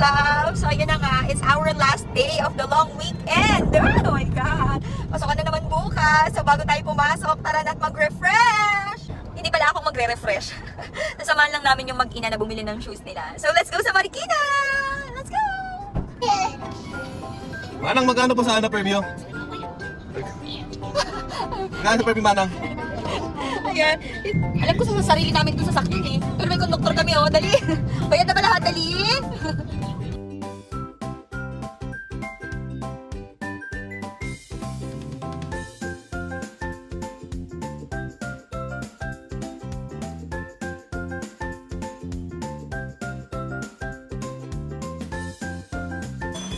love. So, ayun na nga. It's our last day of the long weekend. Oh my God. Pasok na naman bukas. So, bago tayo pumasok, tara na't mag-refresh. Hindi pala ako magre-refresh. Nasamahan lang namin yung mag-ina na bumili ng shoes nila. So, let's go sa Marikina! Let's go! Manang, magkano po sa Ana Preview? Magkano Preview, Manang? Ayan. Alam ko sa sarili namin ito sasakyan eh. Pero may konduktor kami oh. Dali. Bayad na ba lahat? Dali.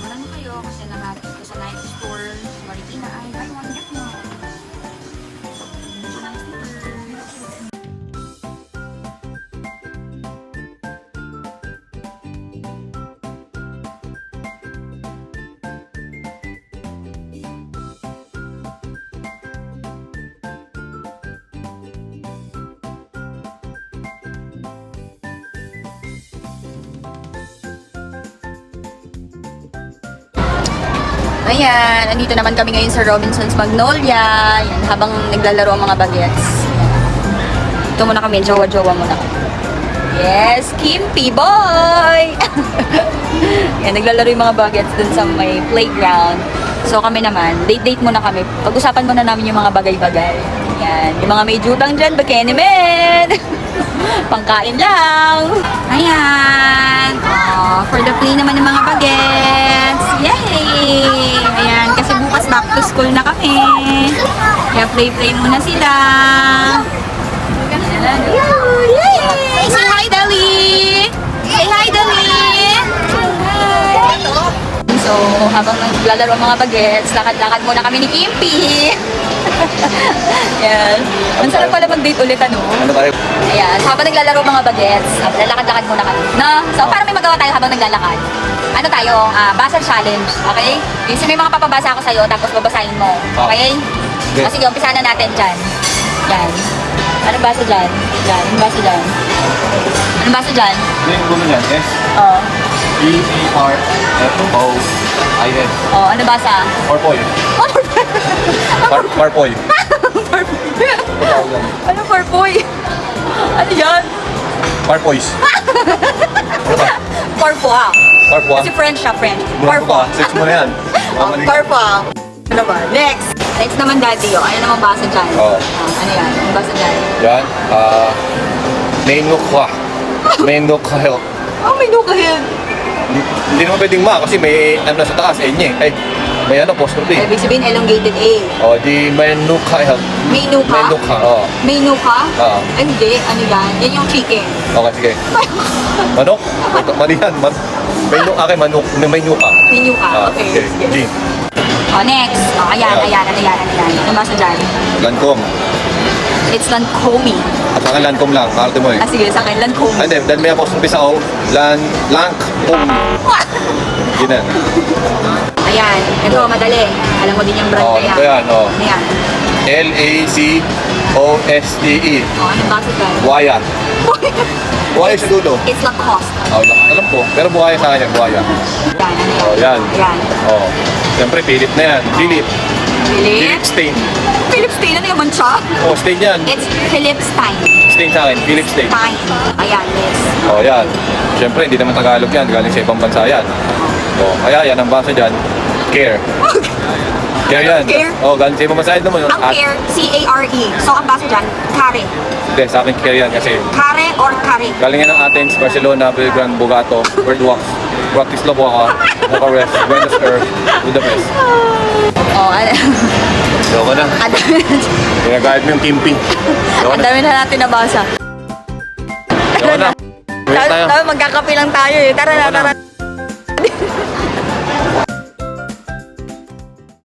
Wala na kayo kasi lahat ito sa night store. Marikina ay buy one get one. Ayan, andito naman kami ngayon sa Robinsons Magnolia. Ayan, habang naglalaro ang mga bagets. Ito muna kami, jowa-jowa muna. Yes, Kimpy boy! Ayan, naglalaro yung mga bagets dun sa may playground. So kami naman, date-date muna kami. Pag-usapan muna namin yung mga bagay-bagay. Ayan, yung mga may jutang dyan, bakene men! Pangkain lang! Ayan! Oh, for the play naman ng mga bagets! Yay! Ayan, kasi bukas back to school na kami. Kaya play-play muna sila. Ayan. Yay! Say hi, Dali! Say hi, Dali! Hi! So, habang naglalaro ang mga bagets, lakad-lakad muna kami ni Kimpy. Ayan. Ang sarap pala mag-date ulit, ano? Ano ba? Ayan. So, habang naglalaro ang mga bagets, lalakad-lakad muna kami. No? So, para may magawa tayo habang naglalakad. Ano tayo? Basa challenge. Okay? Kasi may mga papabasa ako sa'yo, tapos babasahin mo. Okay? Okay. O, sige, umpisahan na natin dyan. Yan. Anong basa dyan? Yan. Anong basa dyan? Anong basa dyan? Yung gumi niyan, S. Oo. E-E-R-F-O-I-S. Oh, ano basa? Parpoy. Parpoy. Ano Parpoy? Ano yan? Parpoys. Parpoa. Parpoa. Kasi French siya, French. Parpoa. Search mo na yan. Parpoa. Ano ba? Next. Next naman, Daddy. Oh. Ano naman basa dyan? Oo. Ano yan? Ano basa dyan? Yan. Menukha. Menukha. Oh, may nukahin. Hindi naman pwedeng ma kasi may ano sa taas, eh. Ay, may ano, apostrophe. Ibig sabihin, elongated A. O, di menukha. May nuka? Menukha, oo. May nuka? Oo. Ay, hindi. Ano yan? Yan yung chicken. Okay, sige. Manok? Mali yan. Okay, manok. May nuka. May nuka. Okay. Sige. G. Oh, next. Oh, ayan. Ano basa dyan? Lancome. It's Lancome. At saka Lancome lang. Karte mo eh. Ah, sige, sa akin, Lancome. Hindi, dahil may apostrophe sa O. Lancome. Yun yan. Ayan. Ito, madali. Alam mo din yung brand Oh, na yan. ito yan, oh. Ano yan? L-A-C-O-S-T-E. Oh, anong basa dyan? Buhaya. Buhaya sa dulo. It's Lacoste. Oh, alam ko. Pero buhaya sa kanya, buhaya. Yan, ano yan? Oh, yan. Yan. Oh. Siyempre, Philip na yan. Philip Philip? Stein. Philip Stein, ano naman siya? Oh, Stein yan. It's Philip Stein. Stein sa akin. Philip Stein. Stein. Ayan, yes. Oh, yan. Siyempre, hindi naman Tagalog yan. Galing sa ibang bansa yan. Oh, kaya yan ang basa dyan. Care. Care yan. Care? Oh, galing sa ibang bansa yan naman. Ang care, C-A-R-E. So, ang basa dyan, Care. Hindi, sa akin care yan kasi Care or Care? galing yan ng Athens, Barcelona, Belgrade, Bogato, Birdwalk, Bratislava, Bucharest, Buenos Aires, Budapest. Oh, ano? Loko na. Ang dami, Ginagayad mo yung Kimpy. Loko ang na. dami na natin nabasa. Loko na. Wait tayo. Tayo magkakape lang tayo eh. Tara na, Loko na. tara.